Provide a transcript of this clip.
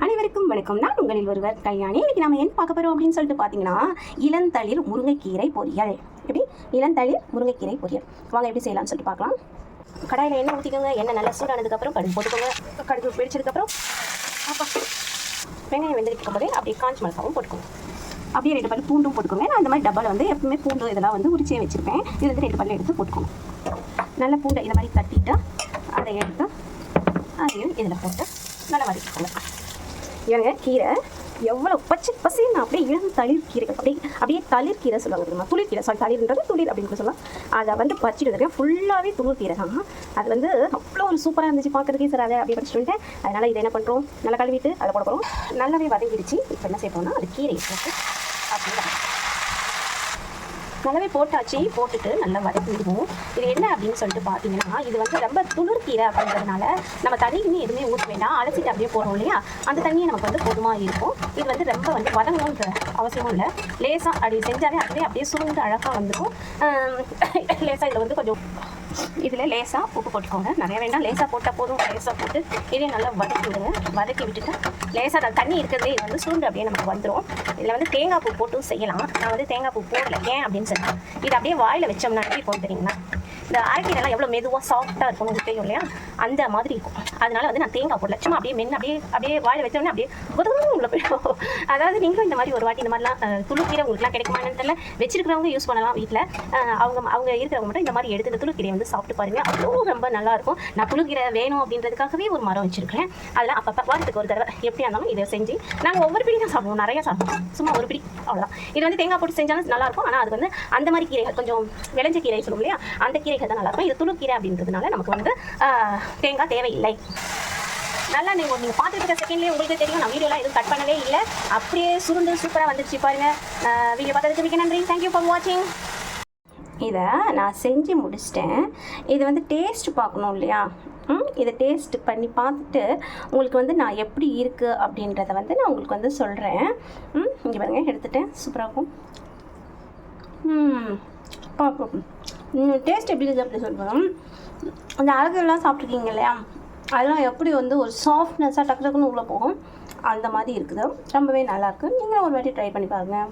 அனைவருக்கும் வணக்கம். நான் உங்களில் ஒருவர் கல்யாணி. இன்னைக்கு நம்ம என்ன பார்க்க போறோம் அப்படின்னு சொல்லிட்டு பார்த்தீங்கன்னா, இளந்தளிர் முருங்கைக்கீரை பொரியல். எப்படி இளந்தளிர் முருங்கைக்கீரை பொரியல் வாங்க எப்படி செய்யலாம்னு சொல்லிட்டு பார்க்கலாம். கடாயில் எண்ணெய் ஊற்றிக்கோங்க. எண்ணெய் நல்லா சூடானதுக்கப்புறம் கடுகு போட்டுக்கோங்க. கடுகு வெடிச்சதுக்கப்புறம் வெங்காயம் வெந்துட்டு இருக்கும்போதே அப்படியே காஞ்சி மிளகாவும் போட்டுக்கோங்க. அப்படியே 2 பல்லு பூண்டும் போட்டுக்கோங்க. நான் இந்த மாதிரி டப்பாவில் வந்து எப்பவுமே பூண்டு இதெல்லாம் வந்து உரிச்சே வச்சுருப்பேன். இது வந்து 2 பல்லு எடுத்து போட்டுக்கோங்க. நல்ல பூண்டை இந்த மாதிரி தட்டிட்டு அதை எடுத்து அதையும் இதில் போட்டு நல்லா வதக்கிக்கோங்க. இவங்க கீரை எவ்வளோ பச்சை பசின்னு அப்படியே இளம் தளிர் கீரை அப்படியே தளிர் கீரை சொல்லுவாங்க தெரியுமா? துளிர் கீரை தளிர்ன்றது துளிர் அப்படின்னு சொல்லலாம். அதை வந்து பறிச்சுட்டு இருக்கேன். ஃபுல்லாகவே துளிர் கீரை தான். அது வந்து அவ்வளோ ஒரு சூப்பராக இருந்துச்சு பார்க்குறதுக்கே. சார் அதை அப்படியே பறிச்சுட்டு வந்துட்டேன். அதனால் இதை என்ன பண்ணுறோம், நல்லா கழுவிட்டு அதை போட போகிறோம். நல்லாவே வதங்கிடுச்சு. இப்போ என்ன செய்யணும்னா அது கீரையை போட்டு அப்படியே நல்லாவே போட்டாச்சு. போட்டுட்டு நல்லா வதக்கி விடுவோம். இது என்ன அப்படின்னு சொல்லிட்டு பார்த்தீங்கன்னா, இது வந்து ரொம்ப துளிர்கீரை அப்படின்றதுனால நம்ம தண்ணியுமே எதுவுமே ஊற்ற வேண்டாம். அலசிட்டு அப்படியே போடுறோம் இல்லையா, அந்த தண்ணியை நமக்கு வந்து போதுமாக இருக்கும். இது வந்து ரொம்ப வந்து வதங்கணுன்ற அவசியமும் இல்லை. லேசாக அப்படி செஞ்சாலே அப்படியே சுருண்டு அழகாக வந்துடும். லேசாக இதில் வந்து கொஞ்சம் இதில் லேசாக உப்பு போட்டுக்கோங்க. நிறைய வேண்டாம், லேசாக போட்டால் போதும். லேசாக போட்டு இதையும் நல்லா வதக்கி விடுங்க. வதக்கி விட்டுட்டு லேசாக தண்ணி இருக்கிறதே இது வந்து சுருண்டு அப்படியே நமக்கு வந்துடும். இதில் வந்து தேங்காய் பூ போட்டு செய்யலாம். நான் வந்து தேங்காய் பூ போடல. ஏன் அப்படின்னு சொன்னால், இது அப்படியே வாயில் வச்சோம்னா எப்படி இருக்கும் தெரியுங்களா? இந்த அரைக்கீரைலாம் எவ்வளோ மெதுவாக சாஃப்டாக இருக்கும் உங்களுக்கு தெரியும் இல்லையா, அந்த மாதிரி இருக்கும். அதனால வந்து நான் தேங்காய் போடல. சும்மா அப்படியே மென்று அப்படியே வாயில் வச்சோம்னா அப்படியே உள்ள போயிடும். அதாவது நீங்களும் இந்த மாதிரி ஒரு வாட்டி இந்த மாதிரிலாம் துளுக்கீரை உங்களுக்குலாம் கிடைக்குமான்னு தெரியல. வச்சிருக்கிறவங்க யூஸ் பண்ணலாம் வீட்டில். அவங்க இருக்கிறவங்க மட்டும் இந்த மாதிரி எடுத்து இந்த துளுக்கீரையை வந்து சாப்பிட்டு பாருங்கள். அவ்வளோ ரொம்ப நல்லாயிருக்கும். நான் துளுக்கீரை வேணும் அப்படின்றதுக்காகவே ஒரு மரம் வச்சுருக்கேன். அதெல்லாம் அப்பப்போ வாரத்துக்கு ஒரு தடவை எப்படியா இருந்தாலும் இதை செஞ்சு நாங்கள் ஒவ்வொரு பிடி தான் சாப்பிடுவோம். நிறையா சாப்பிடுவோம். சும்மா ஒரு பிடி அவ்வளோதான். இது வந்து தேங்காய் போட்டு செஞ்சாலும் நல்லாயிருக்கும். ஆனால் அது வந்து அந்த மாதிரி கீரைகள் கொஞ்சம் விளைஞ்ச கீரை சொல்லுவோம் இல்லையா, அந்த கீரைகள் தான் நல்லாயிருக்கும். இது துளுக்கீரை அப்படின்றதுனால நமக்கு வந்து தேங்காய் தேவையில்லை. நல்லா நீங்கள் பார்த்துட்டு இருக்க செகண்ட்லேயே உங்களுக்கு தெரியும். நான் வீடியோலாம் எதுவும் கட் பண்ணவே இல்லை. அப்படியே சுருண்டு சூப்பராக வந்துருச்சு பாருங்கள். வீடியோ பார்த்ததுக்கு மிக்க நன்றி. தேங்க்யூ ஃபார் வாட்சிங். இதை நான் செஞ்சு முடிச்சிட்டேன். இது வந்து டேஸ்ட் பார்க்கணும் இல்லையா, இதை டேஸ்ட் பண்ணி பார்த்துட்டு உங்களுக்கு வந்து நான் எப்படி இருக்குது அப்படின்றத வந்து நான் உங்களுக்கு வந்து சொல்கிறேன். இங்கே பாருங்கள், எடுத்துட்டேன். சூப்பராக இருக்கும். பார்ப்போம் டேஸ்ட் எப்படி இருக்குது அப்படி சொல்லுவோம். அந்த அழகெல்லாம் சாப்பிட்ருக்கீங்க இல்லையா, அதெல்லாம் எப்படி வந்து ஒரு சாஃப்ட்னஸாக டக்கு டக்குன்னு உள்ளே போகும், அந்த மாதிரி இருக்குது. ரொம்பவே நல்லாயிருக்கு. நீங்களும் ஒரு வாட்டி ட்ரை பண்ணி பாருங்கள்.